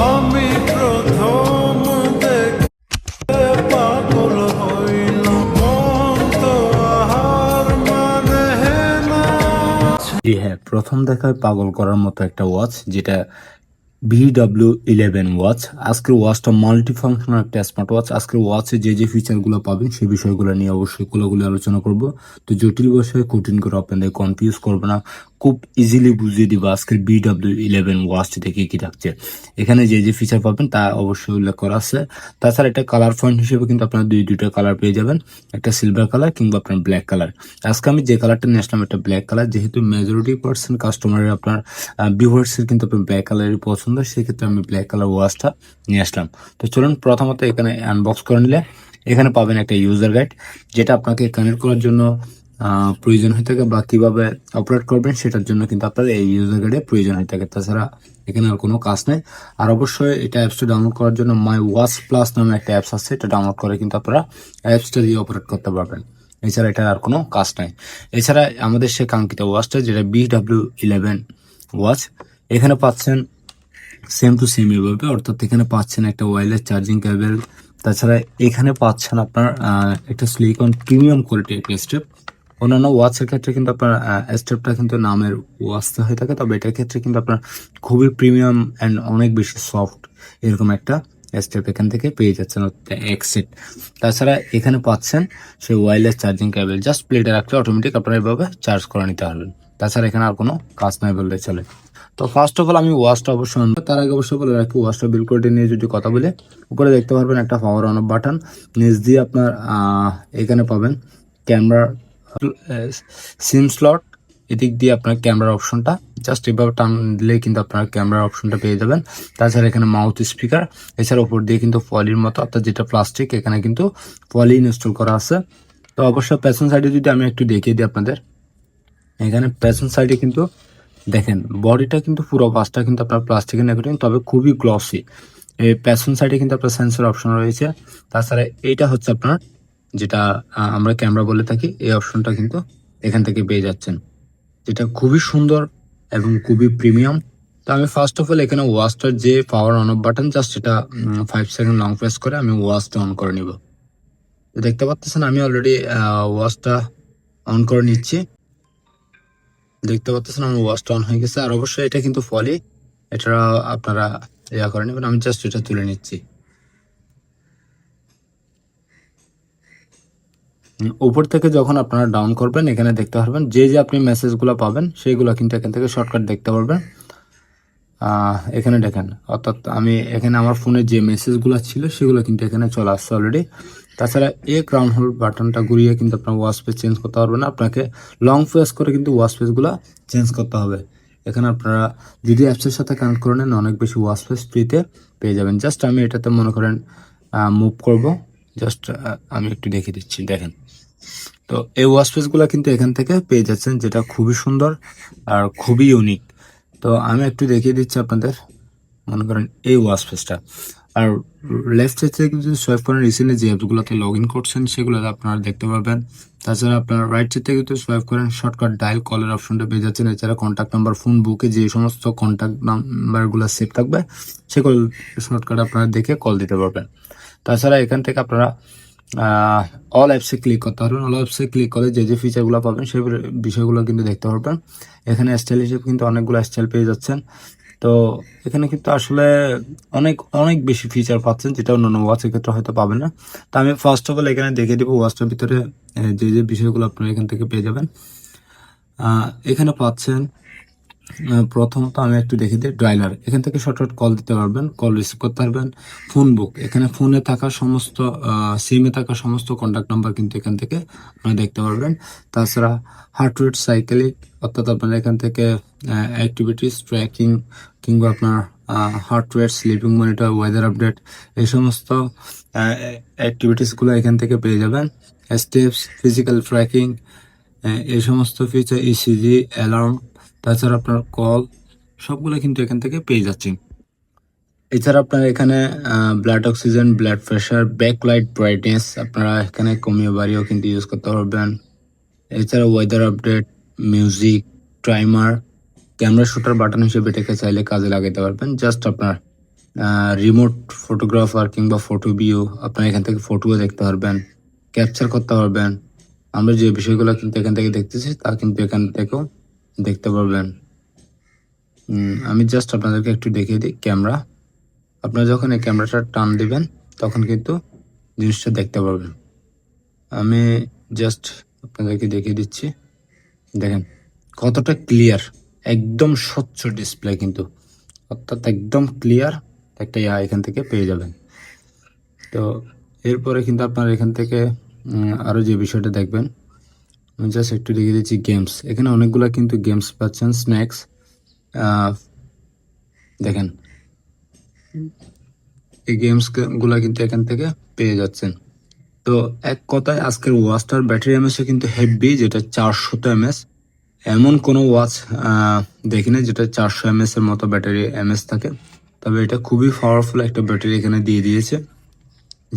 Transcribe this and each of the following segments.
আমি প্রথম দেখে পাগল হইলাম, মন তো আহার মানে না। জি হ্যাঁ, প্রথম দেখায় পাগল করার মতো একটা ওয়াচ, যেটা BW11 ওয়াচ। আজকের ওয়াচটা মাল্টি ফাংশনাল একটা স্মার্ট ওয়াচ। আজকের ওয়াচে যে যে ফিচারগুলো পাবেন সেই বিষয়গুলো নিয়ে অবশ্যই খোলাখুলি আলোচনা করব। তো জটিল বিষয়ে কঠিন করে আপনাদের কনফিউজ করবে না, খুব ইজিলি বুঝিয়ে দিব আজকের BW11 ওয়াচটি থেকে কি থাকছে। এখানে যে যে ফিচার পাবেন তা অবশ্যই উল্লেখ করা আছে। তাছাড়া এটা কালার ফন্ট হিসেবে কিন্তু আপনারা দুইটা কালার পেয়ে যাবেন, একটা সিলভার কালার কিংবা আপনার ব্ল্যাক কালার। আজকে আমি যে কালারটা নিয়ে আসলাম এটা ব্ল্যাক কালার, যেহেতু মেজরিটি পার্সেন্ট কাস্টমারের আপনার ভিউয়ার্সের কিন্তু আপনার ব্ল্যাক কালারের পছন্দ, সেক্ষেত্রে আমি ব্ল্যাক কালার ওয়াচটা নিয়ে আসলাম। তো চলুন প্রথমত এখানে আনবক্স করে নিলে এখানে পাবেন একটা ইউজার গাইড, যেটা আপনাকে কানেক্ট করার জন্য প্রয়োজন হয়ে থাকে বা কিভাবে অপারেট করবেন সেটার জন্য কিন্তু আপনার এই ইউজার গাইডের প্রয়োজন হয়ে থাকে। তাছাড়া এখানে আর কোনো কাজ নেই। আর অবশ্যই এটা অ্যাপসটা ডাউনলোড করার জন্য মাই ওয়াচ প্লাস নামে একটা অ্যাপস আছে, এটা ডাউনলোড করে কিন্তু আপনারা অ্যাপসটা দিয়ে অপারেট করতে পারবেন। এছাড়া এটা আর কোনো কাজ নাই। এছাড়া আমাদের সে কাঙ্ক্ষিত ওয়াচটা, যেটা BW11 ওয়াচ, এখানে পাচ্ছেন সেম টু সেম এভাবে, অর্থাৎ এখানে পাচ্ছেন একটা ওয়্যারলেস চার্জিং কেবল। তাছাড়া এখানে পাচ্ছেন আপনার একটা সিলিকন প্রিমিয়াম কোয়ালিটির একটা স্টেপ। অন্যান্য ওয়াচের ক্ষেত্রে কিন্তু আপনার স্টেপটা কিন্তু নামের ওয়াচতে হয়ে থাকে, তবে এটার ক্ষেত্রে কিন্তু আপনার খুবই প্রিমিয়াম অ্যান্ড অনেক বেশি সফট এরকম একটা স্টেপ এখান থেকে পেয়ে যাচ্ছেন এক্সিট। তাছাড়া এখানে পাচ্ছেন সেই ওয়্যারলেস চার্জিং কেবল, জাস্ট প্লেটে রাখলে অটোমেটিক আপনারা এভাবে চার্জ করে নিতে পারবেন। তাছাড়া এখানে আর কোনো কাজ নাই বললে চলে। তো ফার্স্ট অফ অল আমি ওয়াচটা অবশ্যই আনবো, তার আগে অবশ্যই বলে রাখি ওয়াচটা বিল্ড কোয়ালিটি নিয়ে যদি কথা বলে, উপরে দেখতে পারবেন একটা পাওয়ার অন অফ বাটন, নিচ দিয়ে আপনার এখানে পাবেন ক্যামেরা সিম স্লট, এদিক দিয়ে আপনার ক্যামেরার অপশনটা জাস্ট এভাবে টান দিলেই কিন্তু আপনার ক্যামেরার অপশনটা পেয়ে যাবেন। তাছাড়া এখানে মাউথ স্পিকার, এছাড়া উপর দিয়ে কিন্তু পলির মতো, অর্থাৎ যেটা প্লাস্টিক, এখানে কিন্তু পলি ইনস্টল করা আছে। তো অবশ্যই পেছন সাইডে যদি আমি একটু দেখিয়ে দিই আপনাদের, এখানে পেছন সাইডে কিন্তু দেখেন বডিটা কিন্তু পুরো বাসটা কিন্তু আপনার প্লাস্টিকের নেগেটিভ, তবে খুবই গ্লসি। এই পেছন সাইডে কিন্তু আপনার সেন্সর অপশন রয়েছে। তাছাড়া এইটা হচ্ছে আপনার যেটা আমরা ক্যামেরা বলে থাকি, এই অপশনটা কিন্তু এখান থেকে পেয়ে যাচ্ছেন, যেটা খুবই সুন্দর এবং খুবই প্রিমিয়াম। তো আমি ফার্স্ট অফ অল এখানে ওয়াচটার যে power on of button, just এটা 5 সেকেন্ড লং প্রেস করে আমি ওয়াচটা অন করে নিব। তো দেখতে পাচ্ছেন আমি অলরেডি ওয়াচটা অন করে নিচ্ছি। দেখতে পাচ্ছেন আমার ওয়াচটা অন হয়ে গেছে। আর অবশ্যই এটা কিন্তু ফলি, এটা আপনারা ইয়া করে নেবেন। আমি জাস্ট এটা তুলে নিচ্ছি। উপর থেকে যখন আপনারা ডাউন করবেন, এখানে দেখতে পারবেন যে যে আপনি মেসেজগুলো পাবেন সেইগুলো কিন্তু এখান থেকে শর্টকাট দেখতে পারবেন। এখানে দেখেন, অর্থাৎ আমি এখানে আমার ফোনে যে মেসেজগুলো ছিল সেগুলো কিন্তু এখানে চলে আসছে অলরেডি। তাছাড়া এই ক্রাউন হোল বাটনটা ঘুরিয়ে কিন্তু আপনার ওয়াচ পেজ চেঞ্জ করতে পারবেন না, আপনাকে লং প্রেস করে কিন্তু ওয়াচ পেজগুলো চেঞ্জ করতে হবে। এখানে আপনারা যদি অ্যাপসের সাথে কানেক্ট করে নেন অনেক বেশি ওয়াচ পেজ ফ্রিতে পেয়ে যাবেন। জাস্ট আমি এটাতে মনে করেন মুভ করব, জাস্ট আমি একটু দেখিয়ে দিচ্ছি। দেখেন, তো এই ওয়াচ পেজগুলো কিন্তু এখান থেকে পেয়ে যাচ্ছেন, যেটা খুবই সুন্দর আর খুবই ইউনিক। তো আমি একটু দেখিয়ে দিচ্ছি আপনাদের, মনে করেন এই ওয়াচ পেজটা। আর লেফট সাইড থেকে যদি সোয়াইপ করেন রিসেন্টলি যে অ্যাপসগুলোতে লগ ইন করছেন সেগুলো আপনারা দেখতে পারবেন। তাছাড়া আপনার রাইট সাইড থেকে যদি সোয়াইপ করেন শর্টকাট ডায়াল কলের অপশনটা পেয়ে যাচ্ছেন। এছাড়া কন্ট্যাক্ট নাম্বার, ফোন বুকে যে সমস্ত কন্ট্যাক্ট নাম্বারগুলো সেভ থাকবে সেগুলো শর্টকাট আপনারা দেখে কল দিতে পারবেন। তাছাড়া এখান থেকে আপনারা অল অ্যাপসে ক্লিক করতে পারবেন। অল অ্যাপসে ক্লিক করে যে যে ফিচারগুলো পাবেন সেই বিষয়গুলো কিন্তু দেখতে পারবেন। এখানে স্টাইল হিসেবে কিন্তু অনেকগুলো স্টাইল পেয়ে যাচ্ছেন। তো এখানে কিন্তু আসলে অনেক অনেক বেশি ফিচার পাচ্ছেন, যেটা অন্যান্য ওয়াচের ক্ষেত্রে হয়তো পাবেন না। তো আমি ফার্স্ট অফ অল এখানে দেখে দিব ওয়াচটার ভিতরে যে যে বিষয়গুলো আপনারা এখান থেকে পেয়ে যাবেন। এখানে পাচ্ছেন প্রথমত আমি একটু দেখে দিই ডায়ালার, এখান থেকে শর্টকাট কল দিতে পারবেন, কল রিসিভ করতে পারবেন। ফোন বুক, এখানে ফোনে থাকা সমস্ত সিমে থাকা সমস্ত কন্ট্যাক্ট নাম্বার কিন্তু এখান থেকে আপনারা দেখতে পারবেন। তাছাড়া হার্ট রেট, সাইকেলিক, অর্থাৎ আপনারা এখান থেকে অ্যাক্টিভিটিস ট্র্যাকিং কিংবা আপনার heart rate, sleeping monitor, weather update, এই সমস্ত অ্যাক্টিভিটিসগুলো এখান থেকে পেয়ে যাবেন। স্টেপস, ফিজিক্যাল ট্র্যাকিং, এই সমস্ত ফিচার, ইসিজি, অ্যালার্ম, তাছাড়া আপনার কল, সবগুলো কিন্তু এখান থেকে পেয়ে যাচ্ছেন। এছাড়া আপনার এখানে blood oxygen, blood pressure, backlight brightness আপনারা এখানে কমিয়ে বাড়িয়েও কিন্তু ইউজ করতে পারবেন। এছাড়া weather update, music, timer, camera shooter button হিসেবে এটাকে চাইলে কাজে লাগাতে পারবেন। জাস্ট আপনার রিমোট ফটোগ্রাফার কিংবা ফটো ভিউ, আপনারা এখান থেকে ফটোও দেখতে পারবেন, ক্যাপচার করতে পারবেন। আমরা যে বিষয়গুলো কিন্তু এখান থেকে দেখতেছি তা কিন্তু এখান থেকেও দেখতে পারবেন। আমি জাস্ট আপনাদেরকে একটু দেখিয়ে দিই ক্যামেরা। আপনারা যখন এই ক্যামেরাটা টান দিবেন তখন কিন্তু জিনিসটা দেখতে পারবেন। আমি জাস্ট আপনাদেরকে দেখিয়ে দিচ্ছি, দেখেন কতটা ক্লিয়ার, একদম স্বচ্ছ ডিসপ্লে কিন্তু, অর্থাৎ একদম ক্লিয়ার একটা এখান থেকে পেয়ে যাবেন। তো এরপরে কিন্তু আপনার এখান থেকে আরও যে বিষয়টা দেখবেন, আমি জাস্ট একটু দেখিয়ে দিচ্ছি গেমস। এখানে অনেকগুলো কিন্তু গেমস পাচ্ছেন, স্ন্যাক্স দেখেন, এই গেমসগুলো কিন্তু এখান থেকে পেয়ে যাচ্ছেন। তো এক কথায় আজকের ওয়াচটার ব্যাটারি এমএসও কিন্তু হেভি, যেটা 400 এমএস। এমন কোনো ওয়াচ দেখিনি যেটা 400 এমএস এর মতো ব্যাটারি এমএস থাকে। তবে এটা খুবই পাওয়ারফুল একটা ব্যাটারি এখানে দিয়ে দিয়েছে,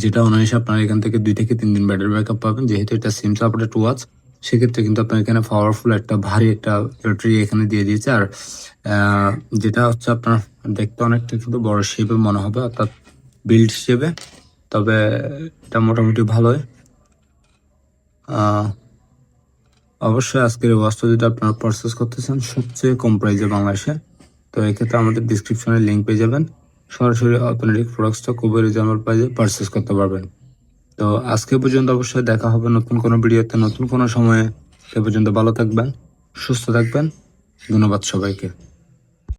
যেটা অনায়াসে আপনারা এখান থেকে 2 থেকে 3 দিন ব্যাটারি ব্যাকআপ পাবেন। যেহেতু এটা সিম সাপোর্টেড ওয়াচ, সেক্ষেত্রে কিন্তু আপনার এখানে পাওয়ারফুল একটা ভারী একটা ব্যাটারি এখানে দিয়ে দিয়েছে। আর যেটা হচ্ছে আপনার দেখতে অনেকটা কিন্তু বড় শেপে মনে হবে, অর্থাৎ বিল্ড হিসেবে। তবে এটা মোটামুটি ভালোই। অবশ্যই আজকের এই ওয়াচটা যদি আপনারা পারচেস করতে চান সবচেয়ে কম প্রাইসে বাংলাদেশে, তো এক্ষেত্রে আমাদের ডিসক্রিপশনে লিঙ্ক পেয়ে যাবেন। সরাসরি অথেন্টিক প্রোডাক্টসটা খুবই রিজনেবল প্রাইসে পারচেস করতে পারবেন। তো আজকে পর্যন্ত অবশ্যই দেখা হবে নতুন কোনো ভিডিওতে, নতুন কোনো সময়ে। সে পর্যন্ত ভালো থাকবেন, সুস্থ থাকবেন। ধন্যবাদ সবাইকে।